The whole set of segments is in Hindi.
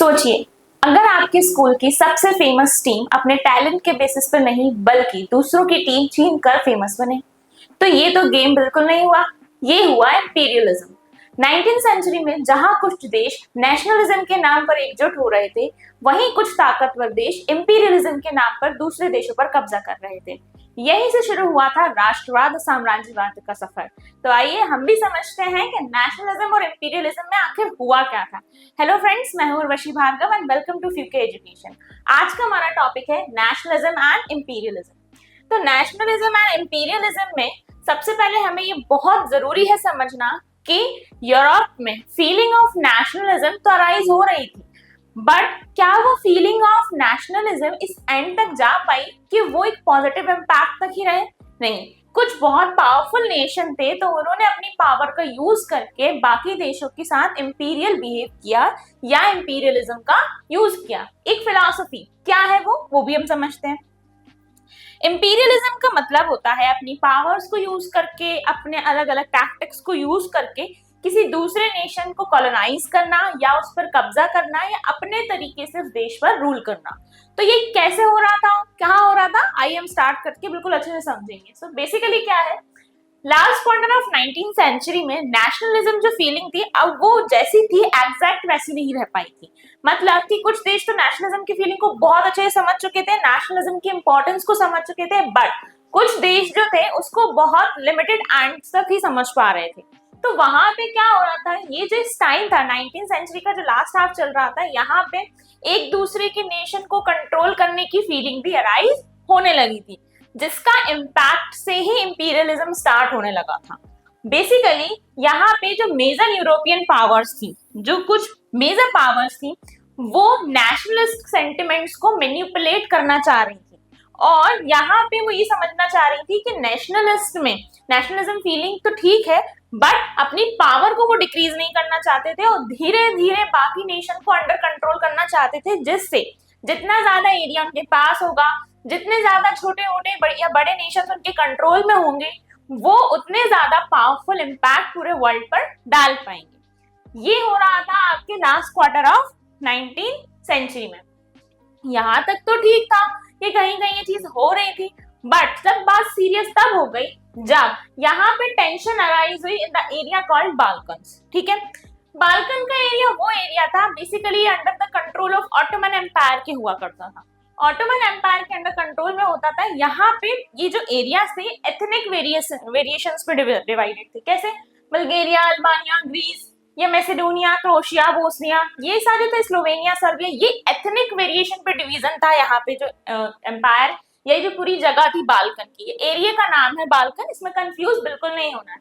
सोचिए, अगर आपके स्कूल की सबसे फेमस टीम अपने टैलेंट के बेसिस पर नहीं बल्कि दूसरों की टीम छीन कर फेमस बने, तो ये तो गेम बिल्कुल नहीं हुआ, ये हुआ इंपीरियलिज्म। 19th सेंचुरी में जहां कुछ देश नेशनलिज्म के नाम पर एकजुट हो रहे थे, वहीं कुछ ताकतवर देश इंपीरियलिज्म के नाम पर दूसरे देशों पर कब्जा कर रहे थे। यहीं से शुरू हुआ था राष्ट्रवाद साम्राज्यवाद का सफर। तो आइए हम भी समझते हैं कि नेशनलिज्म और इंपीरियलिज्म में आखिर हुआ क्या था। हेलो फ्रेंड्स, मैं हूं Urvashi Bhargav and welcome to फ्यूके एजुकेशन। आज का हमारा टॉपिक है नेशनलिज्म एंड इंपीरियलिज्म। तो नेशनलिज्म एंड इंपीरियलिज्म में सबसे पहले हमें ये बहुत जरूरी है समझना कि यूरोप में फीलिंग ऑफ नेशनलिज्म तो अराइज हो रही थी, बट क्या वो फीलिंग ऑफ नेशनलिज्म इस एंड तक जा पाई कि वो एक पॉजिटिव इम्पैक्ट तक ही रहे? नहीं, कुछ बहुत पावरफुल नेशन थे तो उन्होंने अपनी पावर का यूज करके बाकी देशों के साथ इंपीरियल बिहेव किया या इंपीरियलिज्म का यूज किया। एक फिलॉसफी क्या है वो भी हम समझते हैं। इंपीरियलिज्म का मतलब होता है अपनी पावर्स को यूज करके, अपने अलग अलग टैक्टिक्स को यूज करके किसी दूसरे नेशन को कॉलोनाइज करना या उस पर कब्जा करना या अपने तरीके से उस देश पर रूल करना। तो ये कैसे हो रहा था, कहाँ हो रहा था, आइए हम स्टार्ट करके बिल्कुल अच्छे से समझेंगे। सो बेसिकली क्या है, last quarter of 19th century में नेशनलिज्म जो फीलिंग थी अब वो जैसी थी एग्जैक्ट वैसी नहीं रह पाई थी। मतलब कि कुछ देश तो नेशनलिज्म की फीलिंग को बहुत अच्छे से समझ चुके थे, नेशनलिज्म की इंपॉर्टेंस को समझ चुके थे, बट कुछ देश जो थे उसको बहुत लिमिटेड एंड्स तक ही समझ पा रहे थे। तो वहां पे क्या हो रहा था, ये जो टाइम था 19th सेंचुरी का जो लास्ट हाफ चल रहा था, यहाँ पे एक दूसरे के नेशन को कंट्रोल करने की फीलिंग भी अराइज होने लगी थी, जिसका इम्पैक्ट से ही इंपीरियलिज्म स्टार्ट होने लगा था। बेसिकली यहाँ पे जो मेजर यूरोपियन पावर्स थी, जो कुछ मेजर पावर्स थी, वो नेशनलिस्ट सेंटिमेंट्स को मैनिपुलेट करना चाह रही थी और यहाँ पे वो ये समझना चाह रही थी कि नेशनलिस्ट में नेशनलिज्म फीलिंग तो ठीक है, बट अपनी पावर को वो डिक्रीज नहीं करना चाहते थे और धीरे धीरे बाकी नेशन को अंडर कंट्रोल करना चाहते थे, जिससे जितना ज्यादा एरिया उनके पास होगा, जितने ज्यादा छोटे मोटे या बड़े नेशन उनके कंट्रोल में होंगे, वो उतने ज्यादा पावरफुल इम्पैक्ट पूरे वर्ल्ड पर डाल पाएंगे। ये हो रहा था आपके last quarter of 19th century में। यहाँ तक तो ठीक था कि कहीं कहीं ये चीज हो रही थी, बट जब बात सीरियस तब हो गई जब यहाँ पे टेंशन अराइज हुई in the area called Balkans. ठीक है, बाल्कन का एरिया वो एरिया था basically under the control of Ottoman Empire के हुआ करता था। ऑटोमन एम्पायर के अंडर कंट्रोल में होता था। यहाँ पे ये जो एरिया थे एथनिक वेरिएशंस पे डिवाइडेड थे। कैसे? बल्गेरिया, अल्बानिया, ग्रीस, ये मैसेडोनिया, क्रोशिया, बोस्निया, ये सारे थे, स्लोवेनिया, सर्बिया, ये एथनिक वेरिएशन पे डिवीजन था। यहाँ पे जो एम्पायर, ये जो पूरी जगह थी बाल्कन की, ये एरिया का नाम है बाल्कन, इसमें कंफ्यूज बिल्कुल नहीं होना है।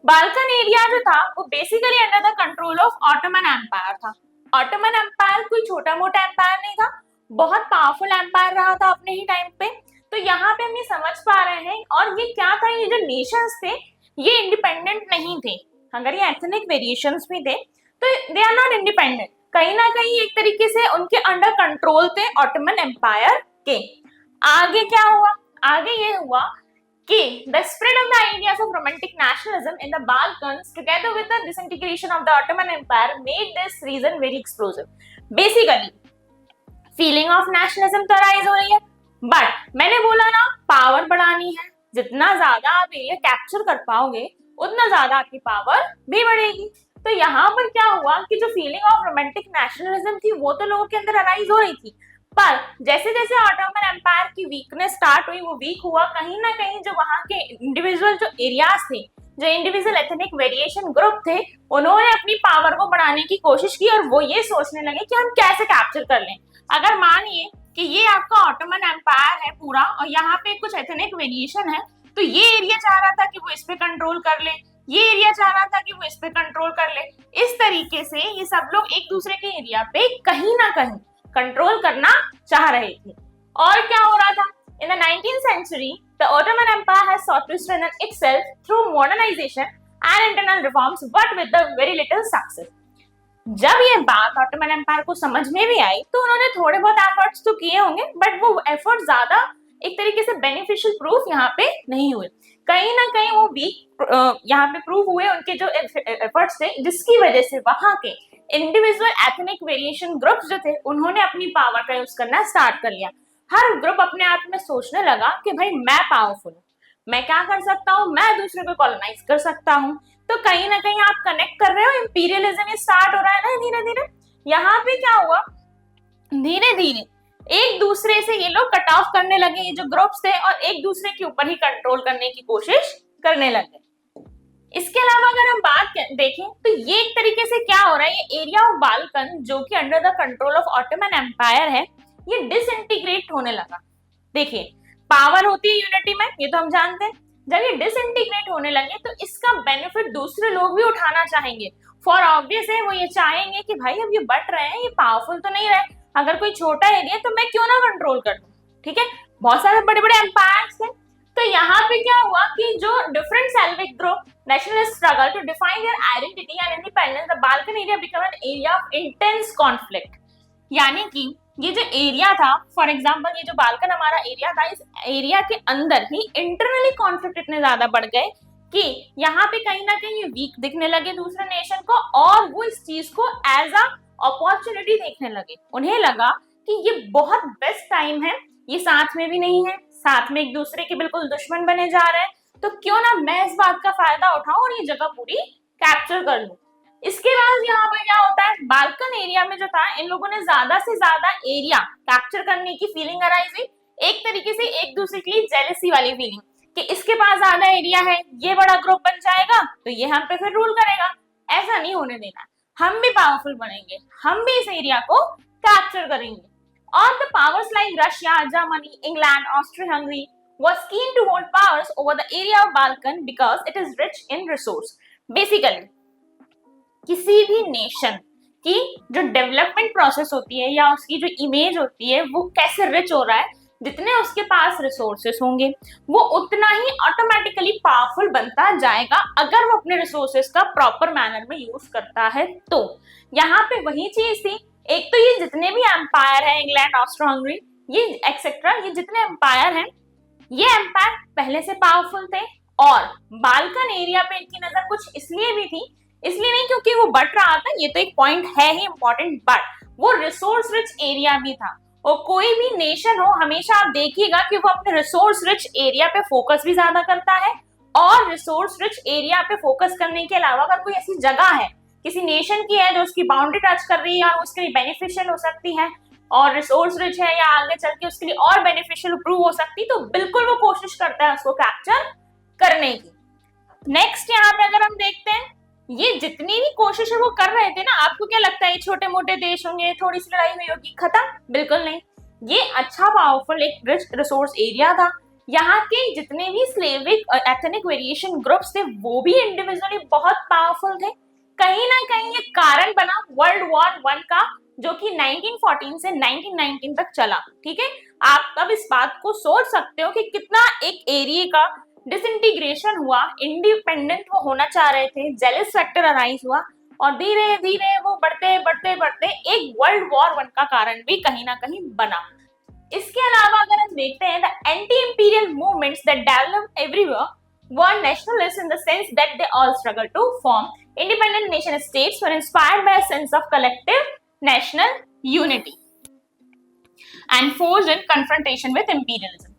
बाल्कन एरिया जो था वो basically under the control of Ottoman Empire था। ऑटोमन एम्पायर कोई छोटा मोटा एम्पायर नहीं था, बहुत पावरफुल एम्पायर रहा था अपने ही टाइम पे। तो यहाँ पे हम ये समझ पा रहे हैं, और ये क्या था, ये जो नेशंस थे ये इंडिपेंडेंट नहीं थे। अगर ये एथनिक वेरिएशंस भी थे तो दे आर नॉट इंडिपेंडेंट, कहीं ना कहीं एक तरीके से उनके अंडर कंट्रोल थे ऑटोमन एम्पायर के। आगे क्या हुआ? आगे ये हुआ कि the spread of the ideas of romantic nationalism in the Balkans together with the disintegration of the Ottoman Empire made this region very explosive. Basically, feeling of nationalism तो राइज हो रही है, बट मैंने बोला ना पावर बढ़ानी है, जितना ज्यादा आप एरिया कैप्चर कर पाओगे उतना ज्यादा आपकी पावर भी बढ़ेगी। तो यहाँ पर क्या हुआ कि जो फीलिंग ऑफ रोमांटिक नेशनलिज्म थी वो तो लोगों के अंदर अराइज हो रही थी, पर जैसे जैसे ऑटोमन एम्पायर की वीकनेस स्टार्ट हुई, वो वीक हुआ, कहीं ना कहीं जो वहां के इंडिविजुअल जो एरियाज थे, जो इंडिविजुअल एथनिक वेरिएशन ग्रुप थे, उन्होंने अपनी पावर को बढ़ाने की कोशिश की और वो ये सोचने लगे कि हम कैसे कैप्चर कर लें। अगर मानिए कि ये आपका ऑटोमन एम्पायर है पूरा और यहाँ पे कुछ एथनिक वेरिएशन है, तो ये एरिया चाह रहा था कि वो इस पे कंट्रोल कर ले, ये एरिया चाह रहा था कि वो इस पे कंट्रोल कर ले। इस तरीके से ये सब लोग एक दूसरे के एरिया पे कहीं ना कहीं कंट्रोल करना चाह रहे थे। और क्या हो रहा था? In the 19th century, the Ottoman Empire has sought to strengthen itself through modernization and internal reforms, but with the very little success. जब ये बात ऑटोमन एम्पायर को समझ में भी आई तो उन्होंने थोड़े बहुत एफर्ट्स तो किए होंगे, बट वो एफर्ट ज्यादा एक तरीके से बेनिफिशियल प्रूफ यहाँ पे नहीं हुए। कहीं ना कहीं वो वीक यहाँ पे प्रूव हुए उनके जो एफर्ट्स थे, जिसकी वजह से वहां के इंडिविजुअल एथनिक वेरिएशन ग्रुप्स जो थे उन्होंने अपनी पावर का यूज करना स्टार्ट कर लिया। हर ग्रुप अपने आप में सोचने लगा कि भाई मैं पावरफुल हूँ, मैं क्या कर सकता हूँ, मैं दूसरे को कॉलोनाइज कर सकता हूँ। तो कहीं ना कहीं आप कनेक्ट कर रहे हो, इंपीरियलिज्म ये स्टार्ट हो रहा है ना धीरे धीरे। यहाँ पे क्या हुआ, धीरे धीरे एक दूसरे से ये लोग कट ऑफ करने लगे, ये जो ग्रुप्स थे, और एक दूसरे के ऊपर ही कंट्रोल करने की कोशिश करने लगे। इसके अलावा अगर हम बात देखें तो ये एक तरीके से क्या हो रहा है, ये एरिया ऑफ बाल्कन जो कि under the control of Ottoman Empire है, ये डिसइंटीग्रेट होने लगा। देखिए पावर होती है यूनिटी में, ये तो हम जानते हैं। जब ये डिसइंटीग्रेट होने लगे तो इसका बेनिफिट दूसरे लोग भी उठाना चाहेंगे। फॉर ऑब्वियस है, वो ये चाहेंगे कि भाई अब ये बढ़ रहे हैं, ये पावरफुल तो नहीं रहे, अगर कोई छोटा एरिया तो मैं क्यों ना कंट्रोल कर दूं। ठीक है, बहुत सारे बड़े बड़े एम्पायर्स थे। तो यहाँ पे क्या हुआ कि जो different सेल्विक group nationalists struggle to define their identity and independence, the Balkan area became an area of intense conflict। यानी कि ये जो एरिया था, फॉर एग्जांपल ये जो बाल्कन हमारा एरिया था, इस एरिया के अंदर ही इंटरनली कॉन्फ्लिक्ट इतने ज्यादा बढ़ गए कि यहाँ पे कहीं ना कहीं ये वीक दिखने लगे दूसरे नेशन को, और वो इस चीज को एज अ अपॉर्चुनिटी देखने लगे। उन्हें लगा कि ये बहुत बेस्ट टाइम है, ये साथ में भी नहीं है, साथ में एक दूसरे के बिल्कुल दुश्मन बने जा रहे हैं, तो क्यों ना मैं इस बात का फायदा उठाऊं और ये जगह पूरी कैप्चर कर लूं। इसके बाद यहाँ पर क्या होता है, बाल्कन एरिया में जो था, इन लोगों ने ज्यादा से ज्यादा एरिया कैप्चर करने की फीलिंग अराइज हुई। एक तरीके से एक दूसरे के लिए जेलसी वाली फीलिंग कि इसके पास ज्यादा एरिया है, ये बड़ा ग्रुप बन जाएगा तो ये हम पे फिर रूल करेगा। ऐसा नहीं होने देना, हम भी पावरफुल बनेंगे, हम भी इस एरिया को कैप्चर करेंगे। और the powers like Russia, Germany, England, Austria-Hungary was keen to hold powers over the area of Balkan because it is rich in resource। Basically, किसी भी नेशन की जो डेवलपमेंट प्रोसेस होती है या उसकी जो इमेज होती है, वो कैसे रिच हो रहा है, जितने उसके पास रिसोर्सेस होंगे वो उतना ही ऑटोमेटिकली पावरफुल बनता जाएगा, अगर वो अपने रिसोर्सेस का प्रॉपर मैनर में यूज करता है। तो यहाँ पे वही चीज थी, एक तो ये जितने भी एम्पायर है, इंग्लैंड, ऑस्ट्रो-हंगरी, ये एक्सेट्रा, ये जितने एम्पायर हैं, ये एम्पायर पहले से पावरफुल थे, और बाल्कन एरिया पे इनकी नजर कुछ इसलिए भी थी, इसलिए नहीं क्योंकि वो बढ़ रहा था, ये तो एक पॉइंट है ही इंपॉर्टेंट, बट वो रिसोर्स रिच एरिया भी था। और कोई भी नेशन हो, हमेशा आप देखिएगा कि वो अपने रिसोर्स रिच एरिया पे फोकस भी ज्यादा करता है, और रिसोर्स रिच एरिया पे फोकस करने के अलावा अगर कोई ऐसी जगह है किसी नेशन की है जो उसकी बाउंड्री टच कर रही है और उसके लिए बेनिफिशियल हो सकती है और रिसोर्स रिच है, या आगे चल के उसके लिए और बेनिफिशियल प्रूव हो सकती, तो बिल्कुल वो कोशिश करता है उसको कैप्चर करने की। नेक्स्ट यहाँ पे अगर हम देखते हैं, ये जितनी भी कोशिश है वो कर रहे थे ना, आपको क्या लगता है ये छोटे मोटे देश होंगे, थोड़ी सी लड़ाई हुई होगी, खत्म? बिल्कुल नहीं, ये अच्छा पावरफुल एक रिच रिसोर्स एरिया था। यहाँ के जितने भी स्लेविक एथनिक वेरिएशन ग्रुप्स थे वो भी इंडिविजुअली बहुत पावरफुल थे। कहीं ना कहीं ये कारण बना वर्ल्ड वॉर 1 का, जो कि 1914 से 1919 तक चला। ठीक है, आप अब इस बात को सोच सकते हो कि कितना एक एरिया का डिसइंटीग्रेशन हुआ, इंडिपेंडेंट वो होना चाह रहे थे, जेलस फैक्टर अराइज हुआ, और धीरे धीरे वो बढ़ते बढ़ते बढ़ते एक वर्ल्ड वॉर 1 का कारण भी कहीं ना कहीं बना। इसके अलावा अगर हम देखते हैं, the anti imperial movements that developed everywhere were nationalists in the sense that they all struggled to form independent nation states, were inspired by a sense of collective national unity and forced in confrontation with imperialism।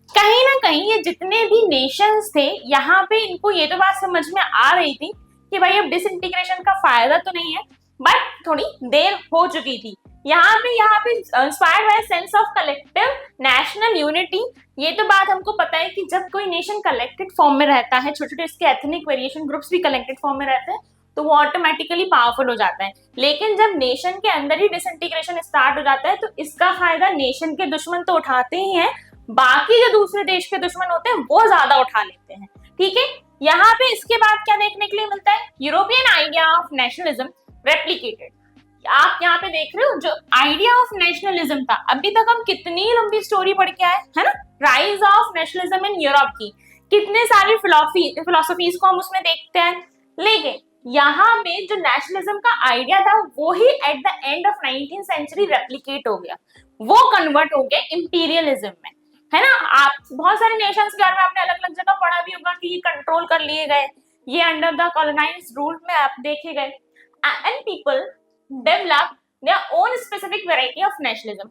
कहीं ना कहीं ये जितने भी नेशंस थे, यहाँ पे इनको ये तो बात समझ में आ रही थी कि भाई अब डिसइंटीग्रेशन का फायदा तो नहीं है, बट थोड़ी देर हो चुकी थी। यहाँ पे inspired by sense of collective national unity, ये तो बात हमको पता है कि जब कोई नेशन कलेक्टेड फॉर्म में रहता है, छोटे छोटे इसके एथनिक वेरिएशन ग्रुप्स भी कलेक्टेड फॉर्म में रहते हैं, तो वो ऑटोमेटिकली पावरफुल हो जाता है। लेकिन जब नेशन के अंदर ही डिसइंटीग्रेशन स्टार्ट हो जाता है, तो इसका फायदा नेशन के दुश्मन तो उठाते ही हैं, बाकी जो दूसरे देश के दुश्मन होते हैं वो ज्यादा उठा लेते हैं। ठीक है, यहाँ पे इसके बाद क्या देखने के लिए मिलता है, European idea of nationalism replicated. आप यहाँ पे देख रहे हो जो आइडिया ऑफ नेशनलिज्म था, अभी तक हम कितनी लंबी स्टोरी पढ़ के आए है ना, rise of nationalism in Europe की, कितने सारे फिलोसफीज को हम उसमें देखते हैं। लेकिन यहाँ पे जो नेशनलिज्म का आइडिया था वो ही at the end of 19th century replicate हो गया, वो कन्वर्ट हो गया इंपीरियलिज्म में। है ना। आप बहुत सारे नेशंस के बारे में आपने अलग अलग जगह पढ़ा भी होगा कि ये कंट्रोल कर लिए गए, ये अंडर द कॉलोनाइज्ड रूल में आप देखे गए। And people develop their own specific variety of nationalism.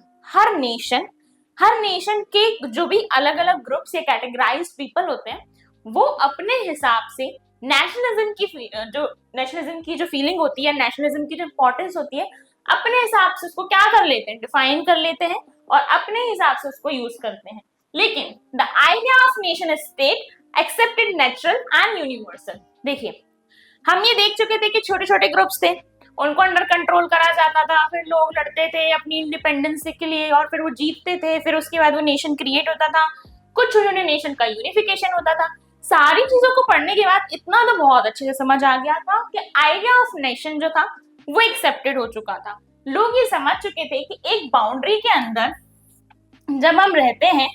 Her nation के जो भी अलग अलग ग्रुप्स या कैटेगराइज्ड पीपल होते हैं, वो अपने हिसाब से नेशनलिज्म की जो फीलिंग होती है, नेशनलिज्म की जो इंपॉर्टेंस होती है, अपने हिसाब से उसको क्या कर लेते हैं, डिफाइन कर लेते हैं और अपने हिसाब से उसको यूज करते हैं। लेकिन the idea of nation state accepted natural and universal. देखिए, हम ये देख चुके थे कि छोटे छोटे ग्रुप्स थे, उनको अंडर कंट्रोल करा जाता था, फिर लोग लड़ते थे अपनी इंडिपेंडेंस के लिए और फिर वो जीतते थे, फिर उसके बाद वो नेशन क्रिएट होता था, कुछ उन्होंने नेशन का यूनिफिकेशन होता था। सारी चीजों को पढ़ने के बाद इतना तो बहुत अच्छे से समझ आ गया था कि आइडिया ऑफ नेशन जो था वो एक्सेप्टेड हो चुका था। लोग ये समझ चुके थे कि एक बाउंड्री के अंदर जब हम रहते हैं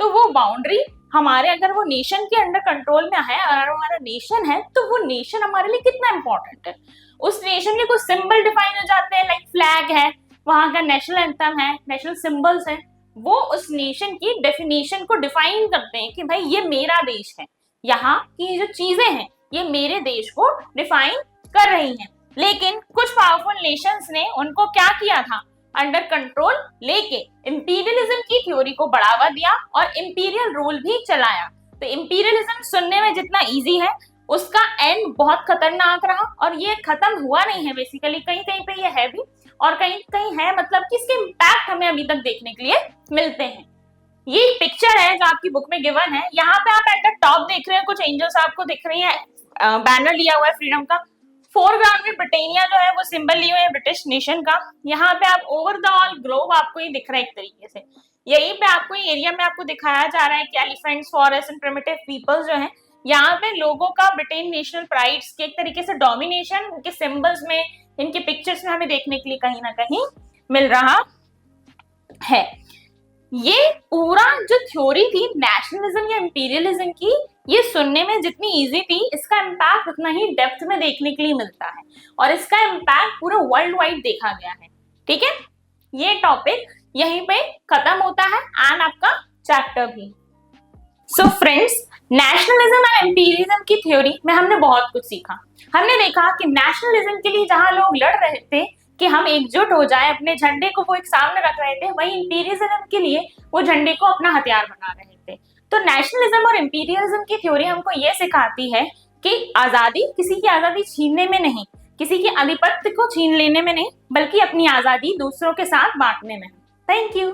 तो वो बाउंड्री हमारे, अगर वो नेशन के अंडर कंट्रोल में है, अगर हमारा नेशन है, तो वो नेशन हमारे लिए कितना इंपॉर्टेंट है। उस नेशन के कुछ सिंबल डिफाइन हो जाते हैं, लाइक फ्लैग है, वहां का नेशनल एंथम है, नेशनल सिंबल्स है, वो उस नेशन की डेफिनेशन को डिफाइन करते हैं कि भाई ये मेरा देश है, यहाँ की जो चीजें हैं ये मेरे देश को डिफाइन कर रही हैं। लेकिन कुछ पावरफुल नेशंस ने उनको क्या किया था, अंडर कंट्रोल लेके इंपीरियलिज्म की थ्योरी को बढ़ावा दिया और इंपीरियल रूल भी चलाया। तो इंपीरियलिज्म सुनने में जितना इजी है, उसका एंड बहुत खतरनाक रहा और ये खत्म हुआ नहीं है। बेसिकली कहीं कहीं पे ये है भी और कहीं कहीं है, मतलब कि इसके इम्पैक्ट हमें अभी तक देखने के लिए मिलते हैं। ये पिक्चर है जो आपकी बुक में गिवन है, यहाँ पे आप एट द टॉप देख रहे हैं, कुछ एंजल्स आपको दिख रही है, बैनर लिया हुआ है फ्रीडम का। फोरग्राउंड में ब्रिटेनिया जो है वो सिंबल लिए हुए है ब्रिटिश नेशन का। यहाँ पे आप ओवर द ऑल ग्लोब आपको ये दिख रहा है एक तरीके से। यहीं पे आपको एरिया में आपको दिखाया जा रहा है कि elephants, forest and primitive peoples जो है, यहाँ पे लोगों का ब्रिटेन नेशनल प्राइड्स के एक तरीके से डोमिनेशन इनके सिंबल्स में, इनके पिक्चर्स में हमें देखने के लिए कहीं ना कहीं मिल रहा है। ये पूरा जो थ्योरी थी नेशनलिज्म या इंपीरियलिज्म की, ये सुनने में जितनी इजी थी, इसका इम्पैक्ट उतना ही डेप्थ में देखने के लिए मिलता है और इसका इम्पैक्ट पूरा वर्ल्ड वाइड देखा गया है। ठीक है, ये टॉपिक यहीं पे खत्म होता है एंड आपका चैप्टर भी। So friends, nationalism and imperialism की थ्योरी में हमने बहुत कुछ सीखा। हमने देखा कि नेशनलिज्म के लिए जहां लोग लड़ रहे थे कि हम एकजुट हो जाए, अपने झंडे को वो एक सामने रख रहे थे, वही इंपीरियलिज्म के लिए वो झंडे को अपना हथियार बना रहे थे। तो नेशनलिज्म और इंपीरियलिज्म की थ्योरी हमको ये सिखाती है कि आजादी किसी की आजादी छीनने में नहीं, किसी के आधिपत्य को छीन लेने में नहीं, बल्कि अपनी आजादी दूसरों के साथ बांटने में। Thank you.